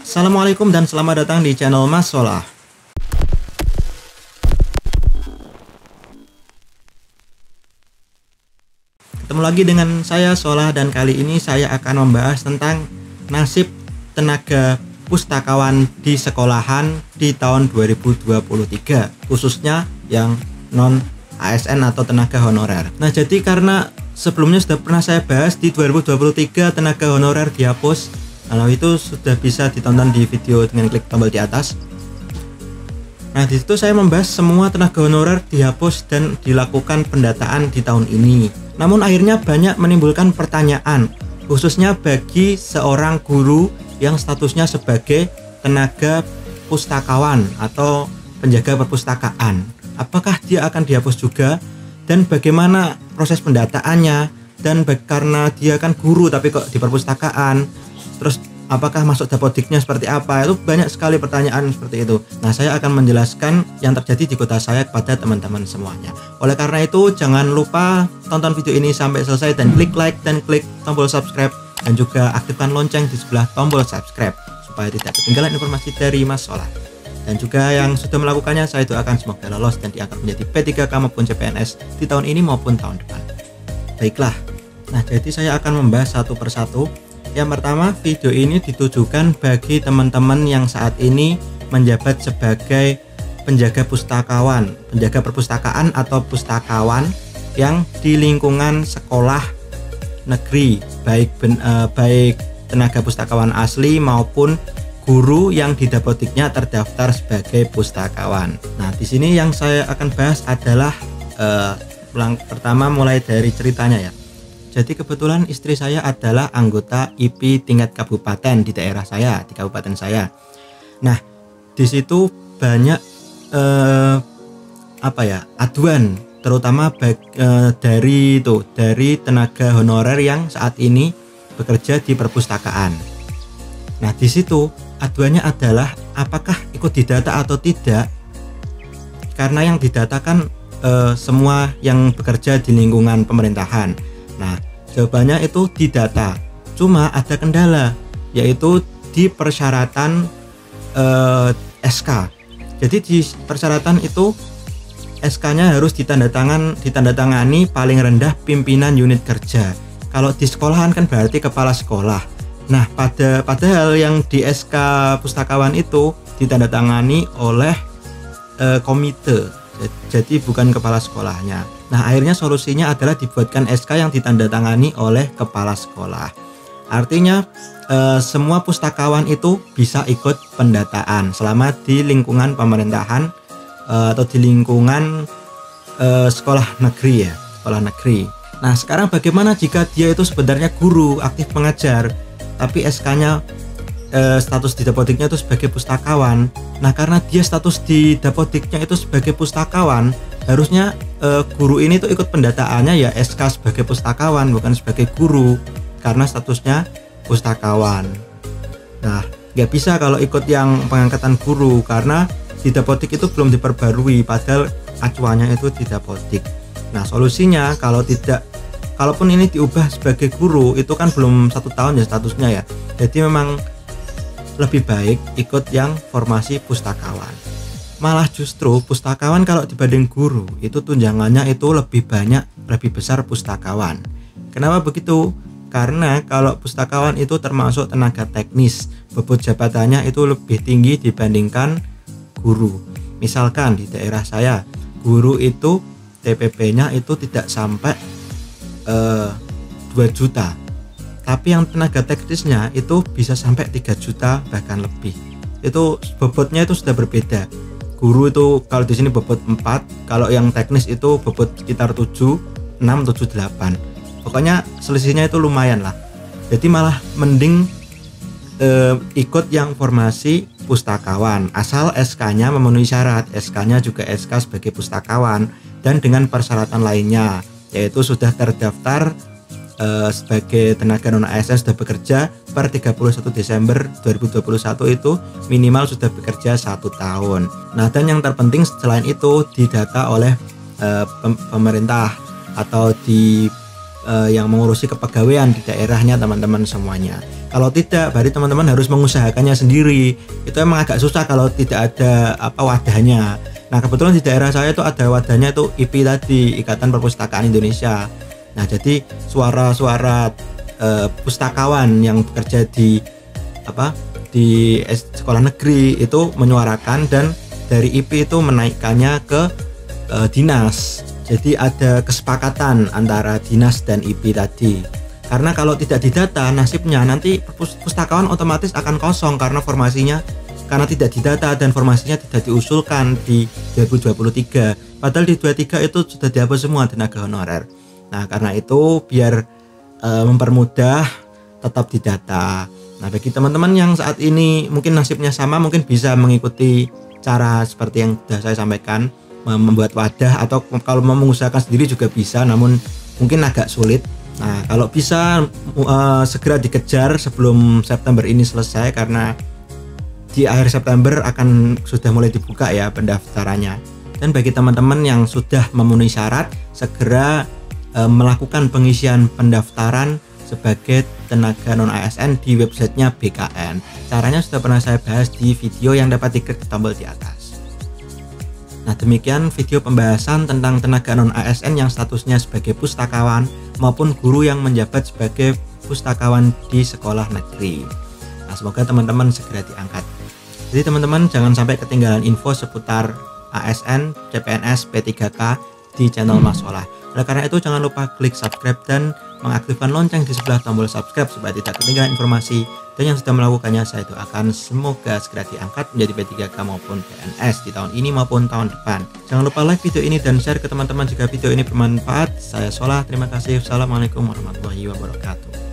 Assalamualaikum dan selamat datang di channel Mas Solah. Ketemu lagi dengan saya Solah, dan kali ini saya akan membahas tentang nasib tenaga pustakawan di sekolahan di tahun 2023, khususnya yang non ASN atau tenaga honorer. Nah, jadi karena sebelumnya sudah pernah saya bahas di 2023 tenaga honorer dihapus. Nah, itu sudah bisa ditonton di video dengan klik tombol di atas. Nah, di situ saya membahas semua tenaga honorer dihapus dan dilakukan pendataan di tahun ini. Namun akhirnya banyak menimbulkan pertanyaan, khususnya bagi seorang guru yang statusnya sebagai tenaga pustakawan atau penjaga perpustakaan. Apakah dia akan dihapus juga, dan bagaimana proses pendataannya, dan karena dia kan guru tapi kok di perpustakaan, terus apakah masuk dapodiknya seperti apa? Itu banyak sekali pertanyaan seperti itu. Nah, saya akan menjelaskan yang terjadi di kota saya kepada teman-teman semuanya. Oleh karena itu, jangan lupa tonton video ini sampai selesai dan klik like dan klik tombol subscribe, dan juga aktifkan lonceng di sebelah tombol subscribe supaya tidak ketinggalan informasi dari Mas Solah. Dan juga yang sudah melakukannya, saya doakan semoga lolos dan diangkat menjadi P3K maupun CPNS di tahun ini maupun tahun depan. Baiklah, nah jadi saya akan membahas satu persatu. Yang pertama, video ini ditujukan bagi teman-teman yang saat ini menjabat sebagai penjaga pustakawan, penjaga perpustakaan atau pustakawan yang di lingkungan sekolah negeri, baik tenaga pustakawan asli maupun guru yang di dapodiknya terdaftar sebagai pustakawan. Nah, di sini yang saya akan bahas adalah pertama mulai dari ceritanya ya. Jadi kebetulan istri saya adalah anggota IP tingkat kabupaten di daerah saya, di kabupaten saya. Nah, di situ banyak aduan, terutama dari tenaga honorer yang saat ini bekerja di perpustakaan. Nah, di situ aduannya adalah apakah ikut didata atau tidak, karena yang didatakan semua yang bekerja di lingkungan pemerintahan. Nah, jawabannya itu didata. Cuma ada kendala, yaitu di persyaratan SK. Jadi di persyaratan itu SK-nya harus ditandatangani paling rendah pimpinan unit kerja. Kalau di sekolahan kan berarti kepala sekolah. Nah, padahal yang di SK pustakawan itu ditandatangani oleh komite. Jadi bukan kepala sekolahnya. Nah, akhirnya solusinya adalah dibuatkan SK yang ditandatangani oleh kepala sekolah. Artinya semua pustakawan itu bisa ikut pendataan selama di lingkungan pemerintahan atau di lingkungan sekolah negeri ya, sekolah negeri. Nah, sekarang bagaimana jika dia itu sebenarnya guru aktif mengajar, tapi SK-nya status di dapodiknya itu sebagai pustakawan. Nah, karena dia status di dapodiknya itu sebagai pustakawan, harusnya guru ini tuh ikut pendataannya ya SK sebagai pustakawan, bukan sebagai guru, karena statusnya pustakawan. Nah, nggak bisa kalau ikut yang pengangkatan guru, karena di dapodik itu belum diperbarui, padahal acuannya itu di dapodik. Nah, solusinya kalaupun ini diubah sebagai guru, itu kan belum 1 tahun ya statusnya ya. Jadi memang lebih baik ikut yang formasi pustakawan. Malah justru pustakawan kalau dibanding guru itu tunjangannya itu lebih besar pustakawan. Kenapa begitu? Karena kalau pustakawan itu termasuk tenaga teknis, bobot jabatannya itu lebih tinggi dibandingkan guru. Misalkan di daerah saya, guru itu TPP-nya itu tidak sampai 2 juta. Tapi yang tenaga teknisnya itu bisa sampai 3 juta bahkan lebih. Itu bobotnya itu sudah berbeda. Guru itu kalau di sini bobot 4, kalau yang teknis itu bobot sekitar 7, 6, 7, 8. Pokoknya selisihnya itu lumayan lah. Jadi malah mending ikut yang formasi pustakawan, asal SK-nya memenuhi syarat. SK-nya juga SK sebagai pustakawan dan dengan persyaratan lainnya, yaitu sudah terdaftar sebagai tenaga non ASN, sudah bekerja per 31 Desember 2021 itu minimal sudah bekerja 1 tahun. Nah, dan yang terpenting selain itu didata oleh pemerintah atau yang mengurusi kepegawaian di daerahnya teman-teman semuanya. Kalau tidak, berarti teman-teman harus mengusahakannya sendiri. Itu emang agak susah kalau tidak ada wadahnya. Nah, kebetulan di daerah saya itu ada wadahnya, itu IPI tadi, Ikatan Perpustakaan Indonesia. Nah, jadi suara-suara pustakawan yang bekerja di sekolah negeri itu menyuarakan, dan dari IPI itu menaikkannya ke dinas. Jadi ada kesepakatan antara dinas dan IPI tadi. Karena kalau tidak didata, nasibnya nanti pustakawan otomatis akan kosong karena tidak didata dan formasinya tidak diusulkan di 2023. Padahal di 23 itu sudah dihapus semua tenaga honorer. Nah, karena itu biar mempermudah, tetap didata. Nah, bagi teman-teman yang saat ini mungkin nasibnya sama, mungkin bisa mengikuti cara seperti yang sudah saya sampaikan, membuat wadah, atau kalau mau mengusahakan sendiri juga bisa, namun mungkin agak sulit. Nah, kalau bisa segera dikejar sebelum September ini selesai, karena di akhir September akan sudah mulai dibuka ya pendaftarannya. Dan bagi teman-teman yang sudah memenuhi syarat, segera melakukan pengisian pendaftaran sebagai tenaga non ASN di websitenya BKN. Caranya sudah pernah saya bahas di video yang dapat diklik tombol di atas. Nah, demikian video pembahasan tentang tenaga non ASN yang statusnya sebagai pustakawan maupun guru yang menjabat sebagai pustakawan di sekolah negeri. Nah, semoga teman-teman segera diangkat. Jadi teman-teman jangan sampai ketinggalan info seputar ASN, CPNS, P3K di channel Mas Solah. Oleh karena itu jangan lupa klik subscribe dan mengaktifkan lonceng di sebelah tombol subscribe supaya tidak ketinggalan informasi. Dan yang sudah melakukannya, saya doakan semoga segera diangkat menjadi P3K maupun PNS di tahun ini maupun tahun depan. Jangan lupa like video ini dan share ke teman-teman jika video ini bermanfaat. Saya Solah, terima kasih. Assalamualaikum warahmatullahi wabarakatuh.